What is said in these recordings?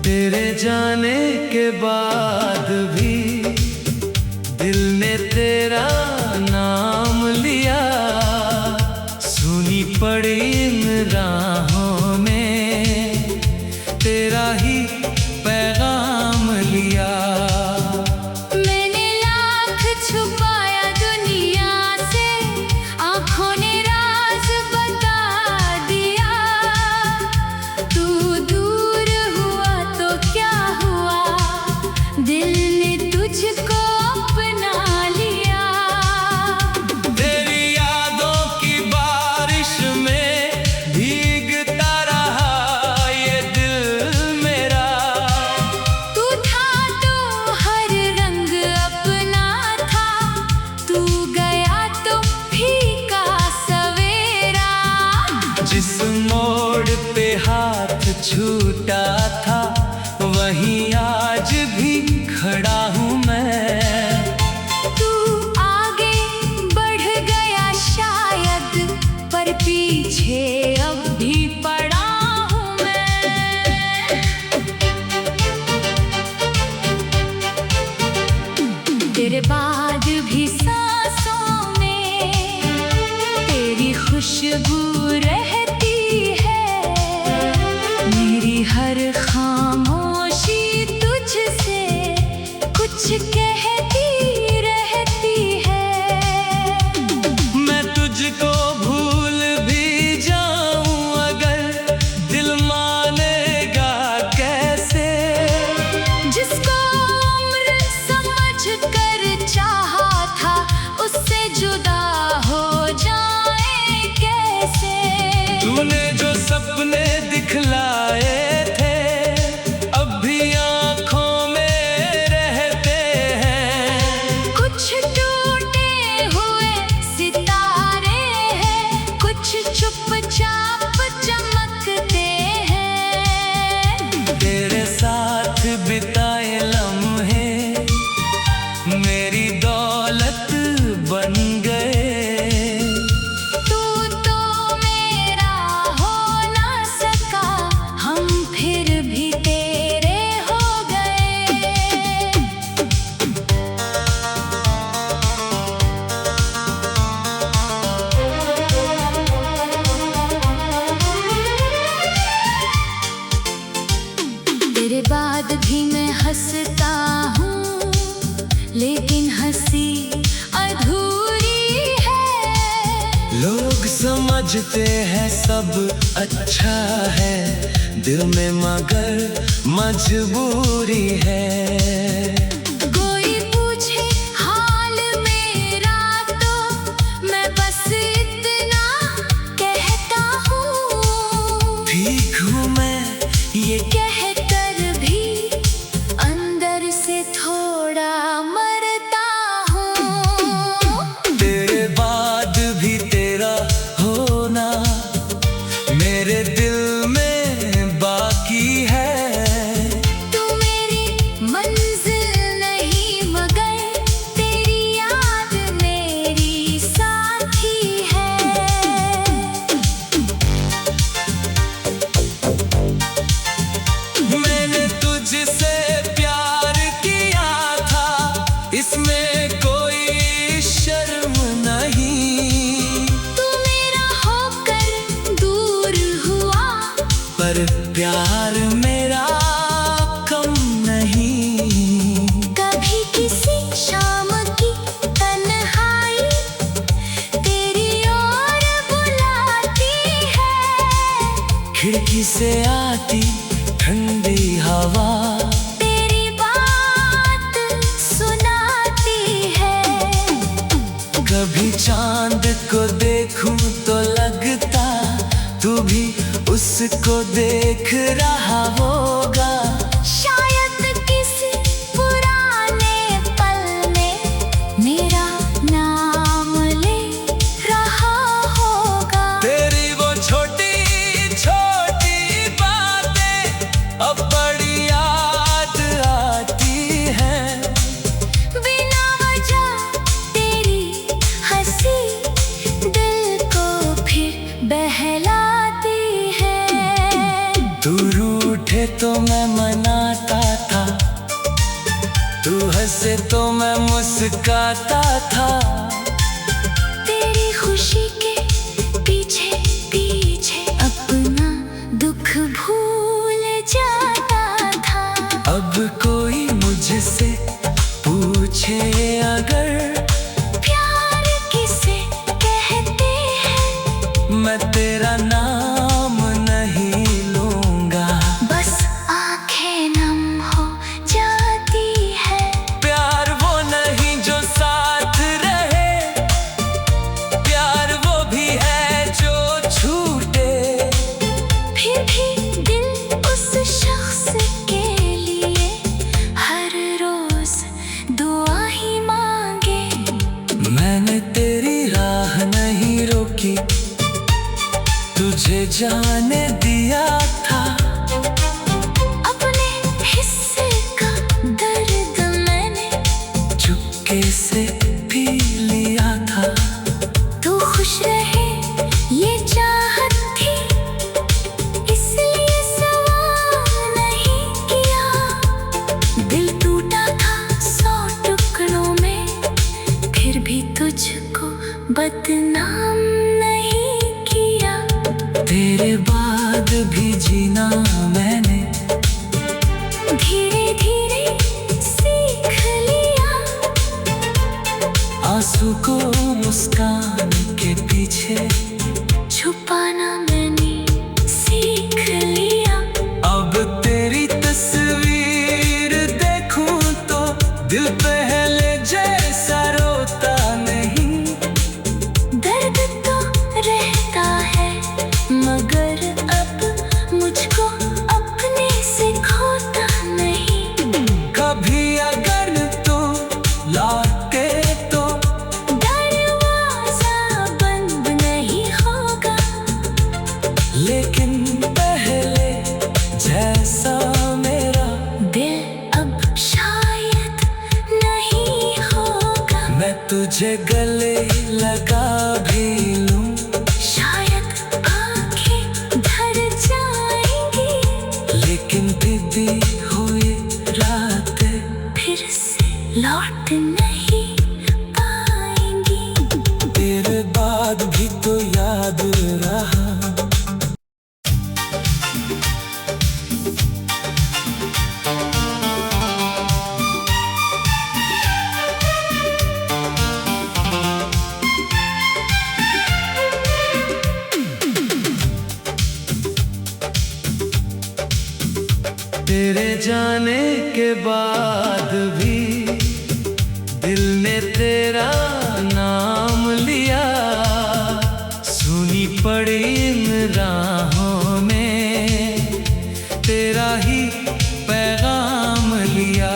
तेरे जाने के बाद भी दिल ने तेरा नाम लिया। सुनी पड़ी इन राहों में तेरा ही पैगाम लिया। मैंने लाख छुपाया दुनिया से, आँखों ने राज बता दिया। तू दूर हुआ तो क्या हुआ, दिल ने तुझको अपना लिया। तेरी यादों की बारिश में भीगता रहा ये दिल मेरा। तू था तो हर रंग अपना था, तू गया तो फीका सवेरा। जिस मोड़ पे हाथ छूटा था वहीं आज भी खड़ा हूँ मैं। तू आगे बढ़ गया शायद, पर पीछे अब भी पड़ा हूँ मैं। तेरे बाद भी सांसों में तेरी खुशबू रहती है। मेरी हर खामोशी तुझसे कुछ कहती रहती है। मैं तुझको भूल भी जाऊं अगर दिल मानेगा कैसे। जिसको उम्र समझ कर चाहा था, उससे जुदा हो जाए कैसे। तूने जो सपने दिखलाए थे अब भी आँखों में रहते हैं। कुछ टूटे हुए सितारे हैं, कुछ चुपचाप चमकते हैं। तेरे साथ बिताए लम्हे मेरी दौलत बन गए। तू तो मेरा हो ना सका, हम फिर भी तेरे हो गए। तेरे बाद भी मैं हंसता हूँ, लेकिन हंसी अधूरी है। लोग समझते हैं सब अच्छा है, दिल में मगर मजबूरी है। कोई पूछे हाल मेरा तो मैं बस इतना कहता हूँ। ठीक हूँ मैं ये कहकर भी अंदर से थोड़ा मरता हूँ। तेरे बाद भी तेरा होना मेरे दिल में बाकी है। तू मेरी मंजिल नहीं मगर तेरी याद मेरी साथी है। मैंने तुझसे प्यार किया था, इसमें कोई शर्म नहीं। तू मेरा होकर दूर हुआ, पर प्यार मेरा कम नहीं। कभी किसी शाम की तन्हाई तेरी ओर बुलाती है। खिड़की से आती ठंडी हवा तेरी बात सुनाती है। कभी चांद को देखूं तो लगता तू भी उसको देख रहा होगा। शायद किसी पुराने पल में मेरा नाम ले रहा होगा। तेरी वो छोटी छोटी बातें अब बड़ी याद आती हैं। बिना वजह तेरी हंसी दिल को फिर बहलाती है। तू रूठे तो मैं मना हंसे तो मैं मुस्कुराता था। तेरी खुशी के पीछे पीछे अपना दुख भूल जाता था। अब कोई मुझसे पूछे अगर प्यार किसे कहते हैं, मैं तेरा नाम नहीं लूंगा। बस आंखें नम हो जाती है। प्यार वो नहीं जो साथ रहे, प्यार वो भी है जो छूटे। फिर भी दिल उस शख्स के लिए हर रोज दुआ ही मांगे। मैंने तेरी राह नहीं रोकी, तुझे जाने दिया था। अपने हिस्से का दर्द मैंने चुपके से पी लिया था। तू खुश रहे ये चाहत थी, इसलिए सवाल नहीं किया। दिल टूटा था 100 टुकड़ों में, फिर भी तुझको बदनाम नहीं किया। तेरे बाद भी जीना मैंने धीरे धीरे सीख लिया। आंसू को मुस्कान के पीछे छुपाना मैंने सीख लिया। अब तेरी तस्वीर देखूं तो दिल पहले जैसा रोता नहीं। दर्द तो रहता है मगर अब मुझको अपने से खोता नहीं। कभी अगर तू लौटे तो दरवाजा बंद नहीं होगा, लेकिन पहले जैसा मेरा दिल अब शायद नहीं होगा। मैं तुझे गले लगा भी लूं, शायद आंखें भर जाएंगी, लेकिन बीती हुई रातें फिर से लौट नहीं पाएंगी। तेरे बाद भी तो याद रहा। तेरे जाने के बाद भी दिल ने तेरा नाम लिया। सुनी पड़ी इन राहों में तेरा ही पैगाम लिया।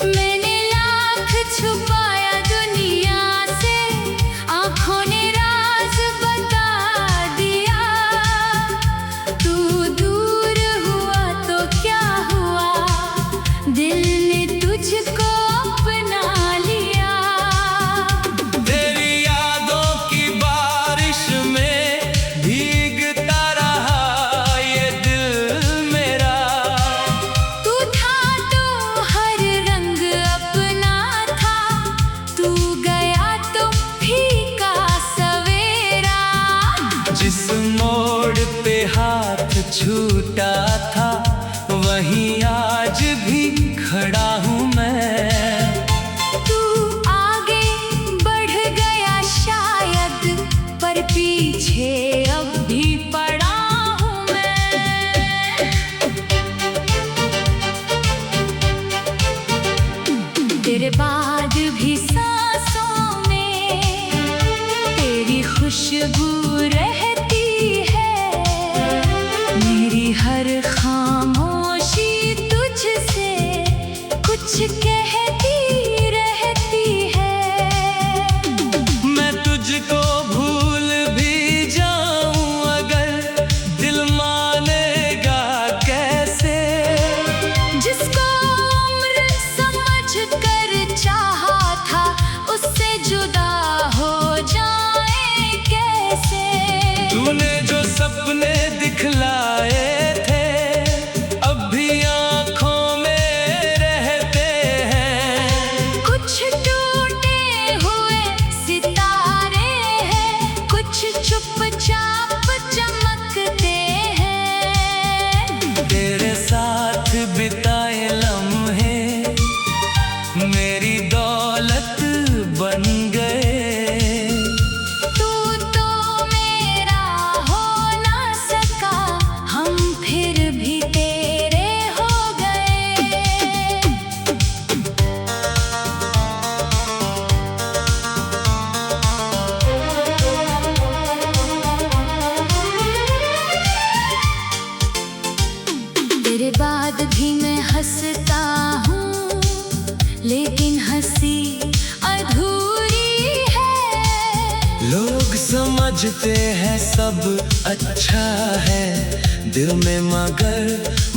मैंने लाख छुपाया दुनिया से, आँखों ने राज बता दिया। तू दूर हुआ तो क्या हुआ, दिल ने तुझको अपना लिया। तेरी यादों की बारिश में भीगता रहा ये दिल मेरा। तू था तो हर रंग अपना था, तू गया तो फीका सवेरा। जिस मोड़ पे हाथ छूटा था वहीं आज भी खड़ा हूँ मैं। तू आगे बढ़ गया शायद, पर पीछे अब भी पड़ा हूँ मैं। तेरे बाद भी सांसों में तेरी खुशबू रहती है, मेरी हर खां तेरे बाद भी मैं हंसता हूँ, लेकिन हंसी अधूरी है। लोग समझते हैं सब अच्छा है, दिल में मगर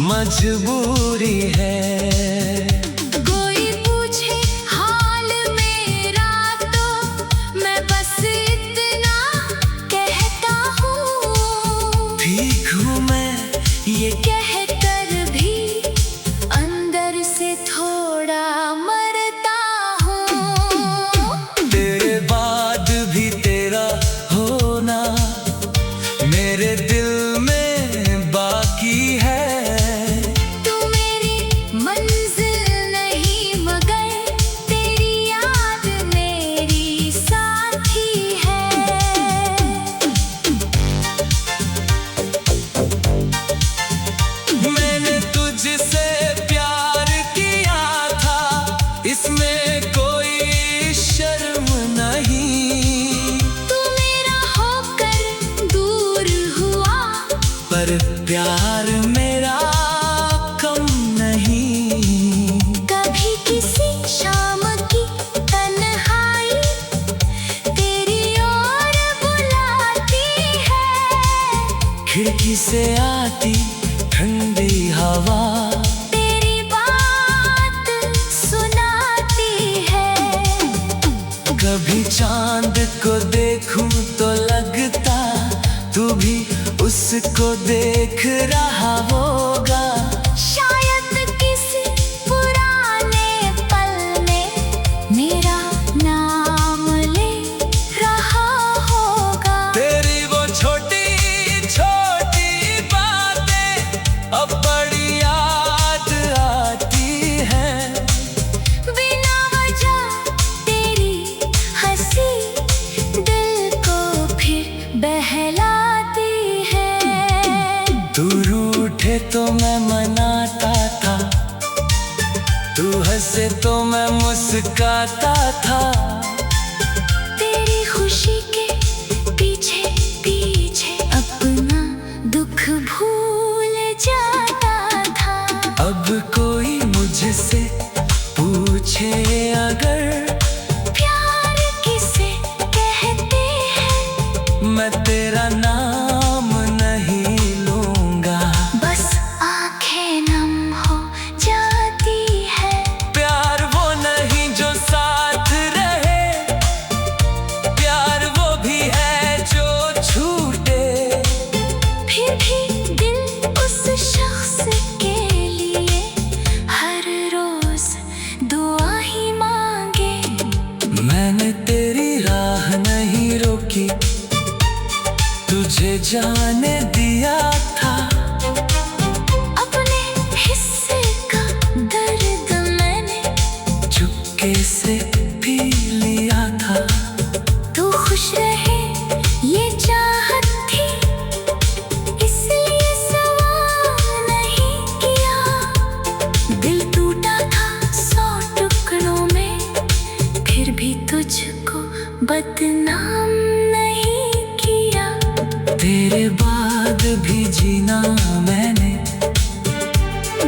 मजबूरी है। कोई पूछे हाल मेरा तो मैं बस इतना कहता हूँ, ठीक हूँ मैं ये कहकर भी अंदर से थोड़ा मरता हूँ। तेरे बाद भी तेरा होना मेरे दिल में बाकी है। तू मेरी मंजिल नहीं मगर तेरी याद मेरी साथी है। मैंने तुझसे प्यार किया था, इसमें कोई शर्म नहीं। तू मेरा होकर दूर हुआ, पर प्यार मेरा कम नहीं। कभी किसी शाम की तन्हाई तेरी ओर बुलाती है। खिड़की से आती ठंडी हवा तेरी बात सुनाती है। कभी चांद को देखूं तो लगता तू भी उसको देख रहा होगा। शायद किसी पुराने पल में मेरा नाम ले रहा होगा। तेरी वो छोटी छोटी बातें अब बड़ी याद आती हैं। बिना वजह तेरी हंसी दिल को फिर बहलाती है। तू रूठे तो मैं मनाता था, तू हंसे तो मैं मुस्काता था। तेरी खुशी के पीछे पीछे अपना दुख भूल जाता था। अब कोई मुझसे पूछे अगर प्यार किसे कहते हैं, मैं तेरा नाम नहीं लूंगा। बस आंखें नम हो जाती है। प्यार वो नहीं जो साथ रहे, प्यार वो भी है जो छूटे। फिर भी दिल उस शख्स के लिए हर रोज दुआ ही मांगे। मैंने तेरी राह नहीं रोकी, तुझे जाने दिया था। अपने हिस्से का दर्द मैंने चुपके से पी लिया था। तू खुश रहे ये चाहत थी, इसलिए सवाल नहीं किया। दिल टूटा था 100 टुकड़ों में, फिर भी तुझको बदनाम नहीं किया। तेरे बाद भी जीना मैंने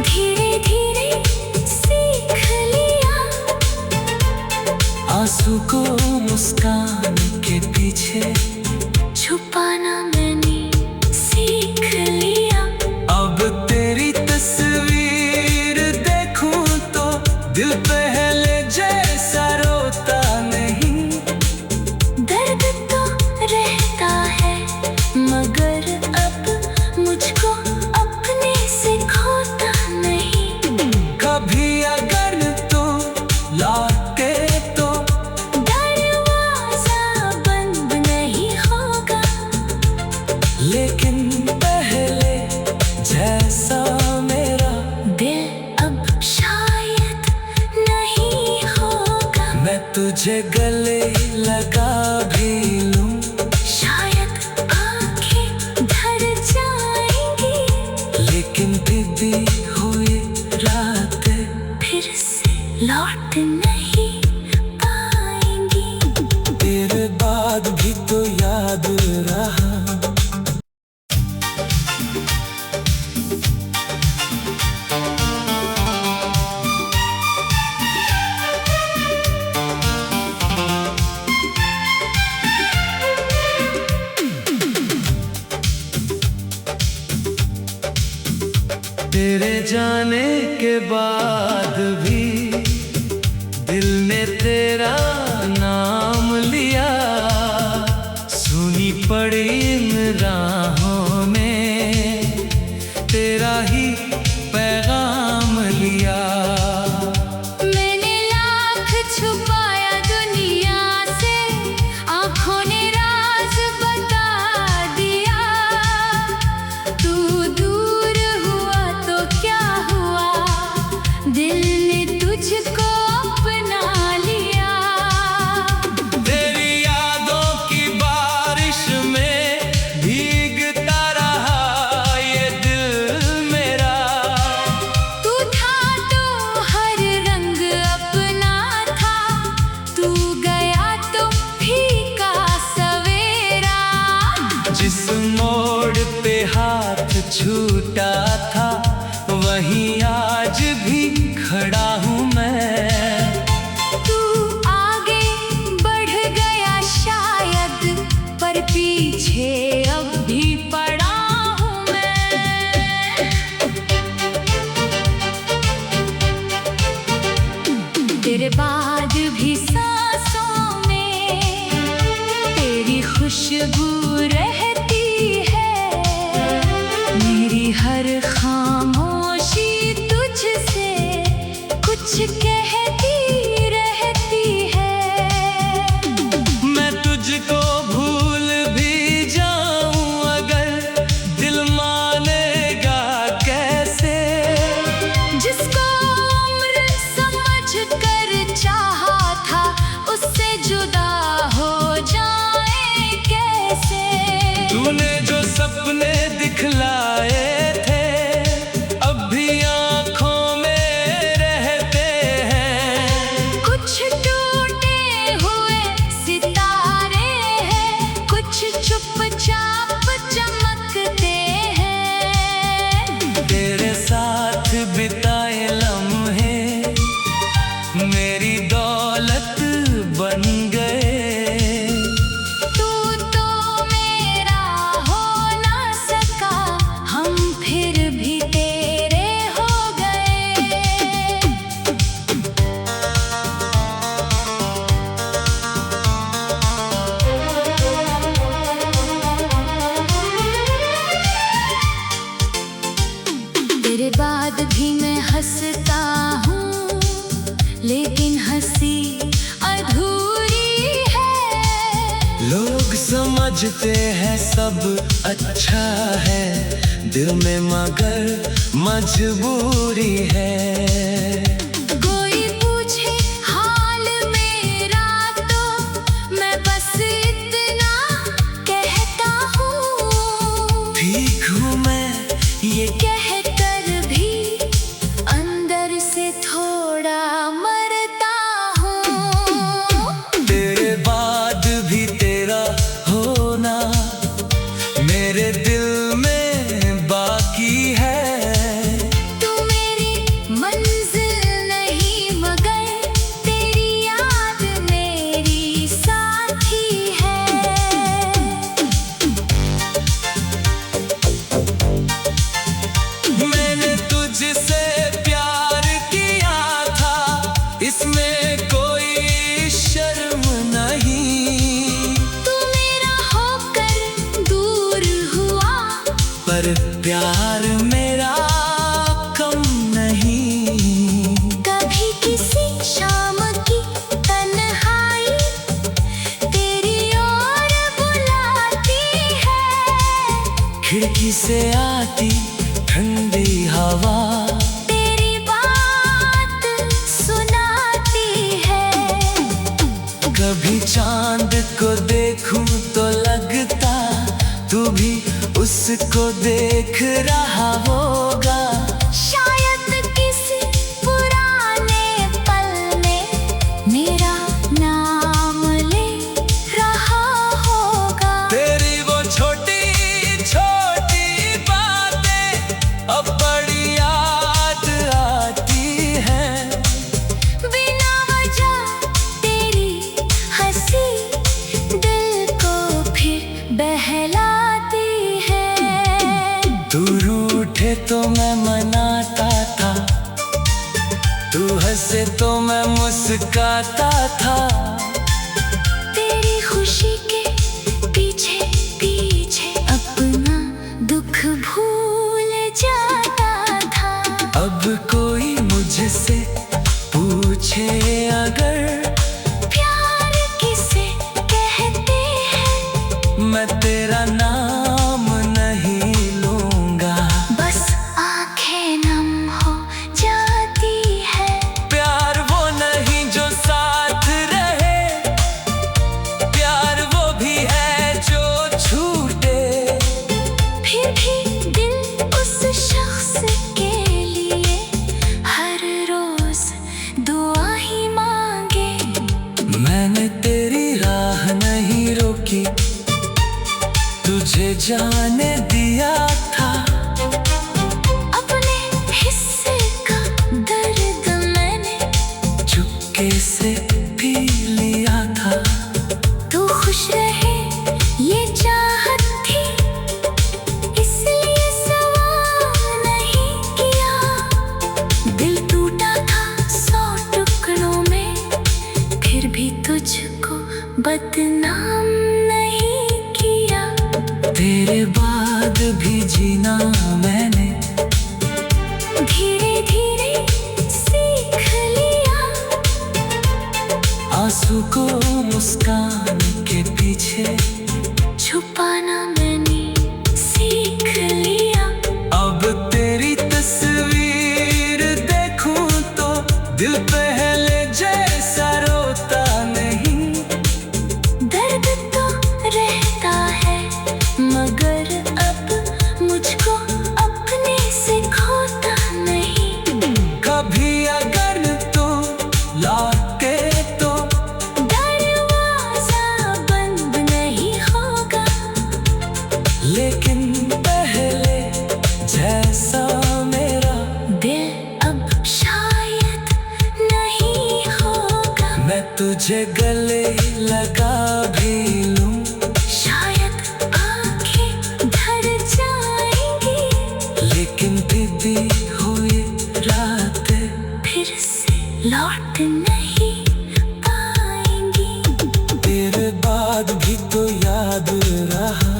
धीरे धीरे सीख लिया। आंसू को मुस्कान के पीछे छुपाना मैंने सीख लिया। अब तेरी तस्वीर देखूं तो दिल पहले जैसा रोता नहीं। दर्द तो रहता है मगर अब मुझको अपने से खोता नहीं। कभी अगर तू लौटे तो दरवाजा बंद नहीं होगा, लेकिन पहले जैसा मेरा दिल अब शायद नहीं होगा। मैं तुझे गले लगा भी लूं, शायद आंखें धर जाएंगी, लेकिन बीती हुई रातें फिर से लौट नहीं पाएंगी। तेरे बाद भी तो याद रहा। तेरे जाने के बाद भी दिल ने तेरा नाम लिया, सुनी पड़ी इन राहों में तेरा ही पैगाम लिया। मैंने लाख छुपाया दुनिया से, आँखों ने राज बता दिया। तू दूर हुआ तो क्या हुआ, दिल ने तुझको अपना लिया। तेरी यादों की बारिश में भीगता रहा ये दिल मेरा। तू था तो हर रंग अपना था, तू गया तो फीका सवेरा। जिस मोड़ पे हाथ छूटा था वहीं आज भी खड़ा हूँ मैं। तू आगे बढ़ गया शायद, पर पीछे अब भी पड़ा हूँ मैं। तेरे बाद भी सांसों में तेरी खुशबू रहती है, मेरी हर खामोशी तुझसे कुछ कहती रहती है। मैं तुझको भूल भी जाऊं अगर दिल मानेगा कैसे। जिसको उम्र समझ कर चाहा था, उससे जुदा हो जाए कैसे। तूने जो सपने दिखलाए थे अब भी आँखों में रहते हैं। कुछ टूटे हुए सितारे हैं, कुछ चुपचाप चमकते हैं। तेरे साथ बिताए लम्हे मेरी दौलत बन गए। तू तो मेरा हो ना सका, हम फिर भी तेरे हो गए। तेरे बाद भी मैं हंसता हूँ, लेकिन हंसी अधूरी है। लोग समझते हैं सब अच्छा है, दिल में मगर मजबूरी है। कोई पूछे हाल मेरा तो मैं बस इतना कहता हूँ। ठीक हूँ मैं ये कहकर भी अंदर से थोड़ा मरता हूँ। तेरे बाद भी तेरा होना मेरे दिल में बाकी है। तू मेरी मंजिल नहीं मगर तेरी याद मेरी साथी है। मैंने तुझसे प्यार किया था, इसमें कोई शर्म नहीं। तू मेरा होकर दूर हुआ, पर प्यार मेरा कम नहीं। कभी किसी शाम की तन्हाई तेरी ओर बुलाती है। खिड़की से आती ठंडी हवा तेरी बात सुनाती है। कभी चांद को देखूं तो लगता तू भी उसको देख रहा होगा। शायद किसी पुराने पल में मेरा नाम ले रहा होगा। तेरी वो छोटी छोटी बातें अब बड़ी याद आती हैं। बिना वजह तेरी हंसी दिल को फिर बहलाती है। तू रूठे तो मैं मना हंसे तो मैं मुस्कुराता था। तेरी खुशी के पीछे पीछे अपना दुख भूल जाता था। अब कोई मुझसे पूछे अगर प्यार किसे कहते हैं, मैं तेरा नाम नहीं लूंगा। बस आंखें नम हो जाती है। प्यार वो नहीं जो साथ रहे, प्यार वो भी है जो छूटे। फिर भी दिल उस शख्स के लिए हर रोज दुआ ही मांगे। मैंने तेरी राह नहीं रोकी, तुझे जाने दिया था। अपने हिस्से का दर्द मैंने चुपके से पी लिया था। तू खुश रहे ये चाहत थी, इसलिए सवाल नहीं किया। दिल टूटा था 100 टुकड़ों में, फिर भी तुझको बदनाम नहीं किया। तेरे बाद भी जीना मैंने धीरे धीरे सीख लिया। आंसू को मुस्कान के पीछे छुपाना मैंने सीख लिया। अब तेरी तस्वीर देखूं तो दिल पहले जैसा रोता नहीं। दर्द तो रहता है मगर अब मुझको अपने से खोता नहीं। कभी अगर तो लौटे तो दरवाजा बंद नहीं होगा, लेकिन पहले जैसा मेरा दिल अब शायद नहीं होगा। मैं तुझे गले लगा भी लूं, शायद आंखें ढल जाएंगी, लेकिन बीती हुई रातें फिर से लौट नहीं पाएंगी। तेरे बाद भी तो याद रहा।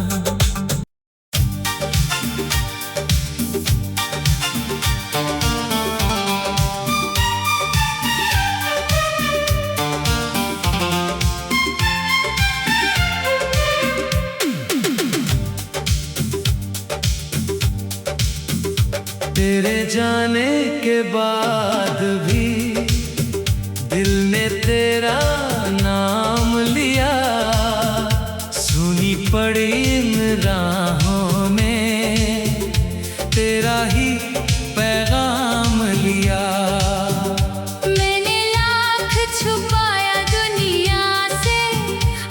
तेरे जाने के बाद भी दिल ने तेरा नाम लिया। सुनी पड़ी इन राहों में तेरा ही पैगाम लिया। मैंने लाख छुपाया दुनिया से,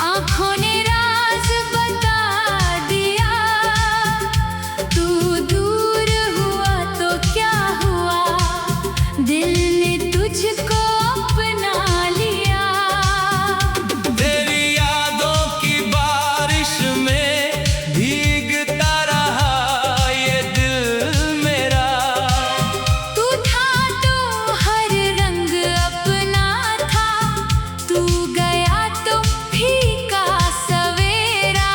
आँखों ने राज बता दिया। तू दूर हुआ तो क्या हुआ, दिल ने तुझको अपना लिया। तेरी यादों की बारिश में भीगता रहा ये दिल मेरा। तू था तो हर रंग अपना था, तू गया तो फीका सवेरा।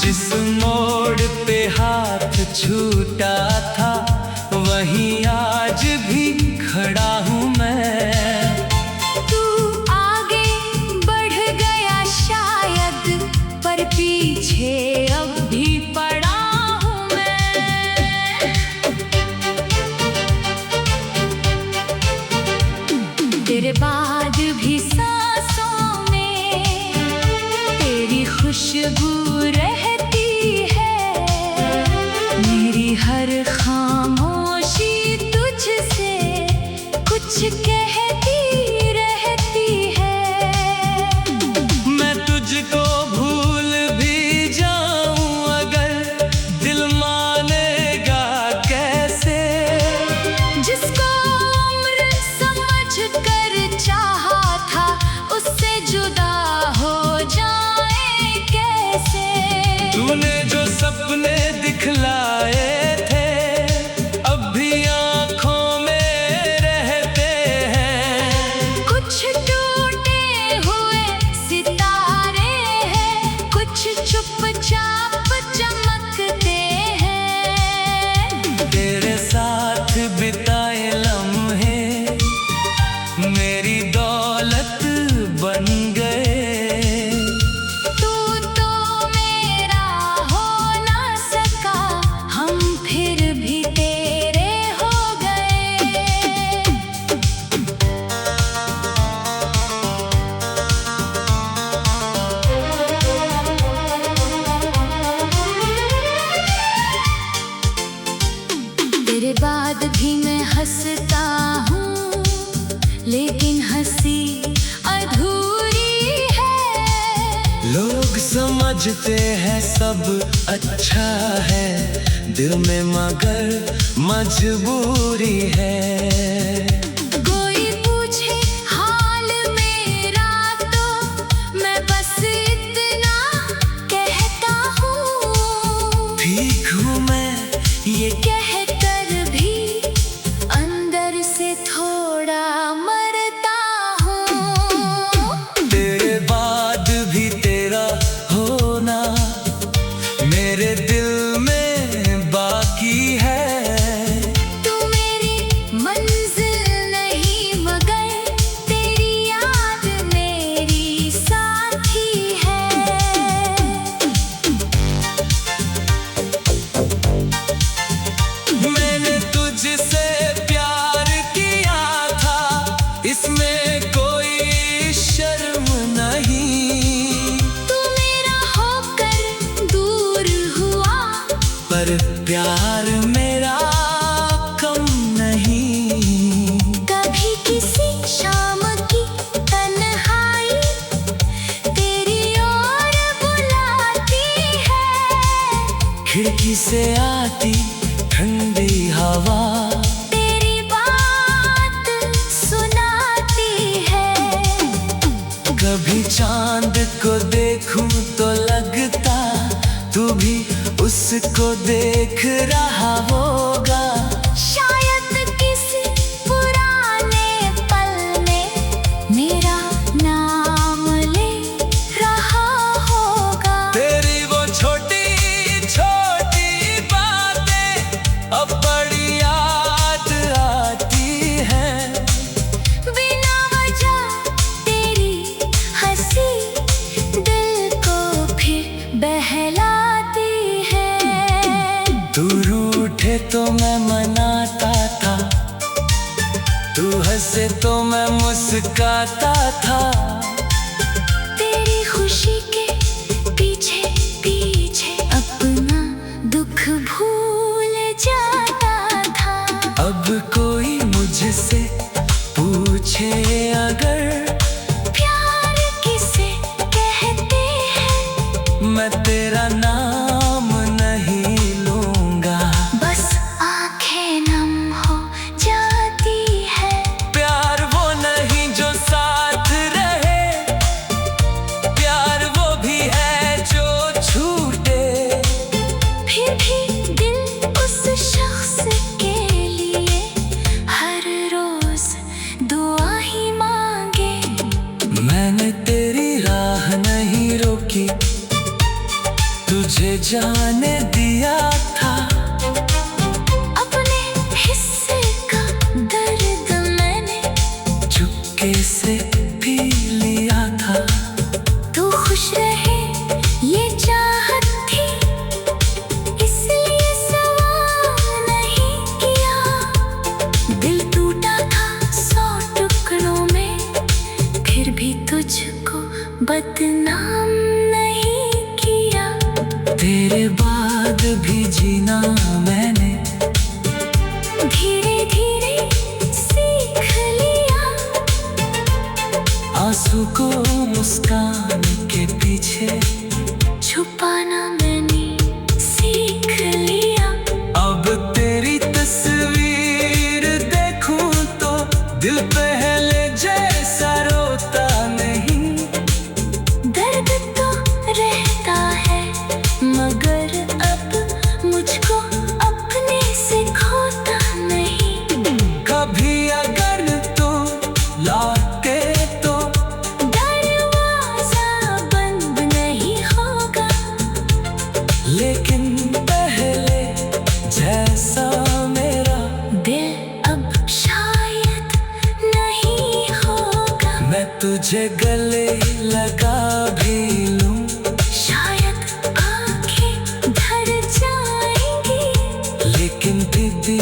जिस मोड़ पे हाथ छूटा था वहीं आज भी खड़ा हूँ मैं। तू आगे बढ़ गया शायद, पर पीछे अब भी पड़ा हूँ मैं। तेरे बाद भी सांसों में तेरी खुशबू रहती है। मेरी हर खामोशी तुझसे कुछ कहती रहती है। मैं तुझको भूल भी जाऊं अगर दिल मानेगा कैसे। जिसको उम्र समझ कर चाहा था, उससे जुदा हो जाए कैसे। तूने जो सपने दिखलाए थे अब भी आंखों में रहते हैं। तेरे बाद भी मैं हंसता हूँ, लेकिन हंसी अधूरी है। लोग समझते हैं सब अच्छा है, दिल में मगर मजबूरी है। कोई पूछे हाल मेरा तो मैं बस इतना कहता हूँ, ठीक हूँ मैं ये कहकर भी अंदर से थोड़ा मरता हूँ। तेरे बाद भी तेरा होना मेरे दिल में बाकी है। तू मेरी मंजिल नहीं मगर तेरी याद मेरी साथी है। मैंने तुझसे प्यार किया था, इसमें कोई शर्म नहीं। तू मेरा होकर दूर हुआ, पर प्यार मेरा कम नहीं। कभी किसी शाम की तन्हाई तेरी ओर बुलाती है। खिड़की से आती ठंडी हवा तेरी बात सुनाती है। कभी चांद को देखूं तो लगता तू भी उसको देख रहा होगा। शायद किसी पुराने पल में मेरा नाम ले रहा होगा। तेरी वो छोटी छोटी बातें अब बड़ी याद आती हैं। बिना वजह तेरी हंसी दिल को फिर बहलाती है। तू रूठे तो मैं मनाता था, तू हंसे तो मैं मुस्काता था। तेरी खुशी के पीछे पीछे अपना दुख भूल जाता था। अब कोई मुझसे पूछे अगर प्यार किसे कहते हैं, मैं तेरा नाम नहीं लूंगा। बस आंखें नम हो जाती है। प्यार वो नहीं जो साथ रहे, प्यार वो भी है जो छूटे। फिर भी दिल उस शख्स के लिए हर रोज दुआ ही मांगे। मैंने तेरी राह नहीं रोकी, तुझे जाने दिया था। अपने हिस्से का दर्द मैंने चुपके से पी लिया था। तू खुश रहे ये चाहत थी, इसलिए सवाल नहीं किया। दिल टूटा था 100 टुकड़ों में, फिर भी तुझको बदनाम नहीं किया। तेरे बाद भी जीना मैंने धीरे धीरे सीख लिया। आंसू को मुस्कान के पीछे छुपाना मैंने सीख लिया। अब तेरी तस्वीर देखूं तो दिल पहले जैसा रोता नहीं। दर्द तो रहता है मगर अब मुझको अपने से खोता नहीं। कभी अगर तू लौटे तो दरवाजा बंद नहीं होगा, लेकिन पहले जैसा मेरा दिल अब शायद नहीं होगा। मैं तुझे गले लगा भी लूं, शायद आंखें भर जाएंगी, लेकिन दीदी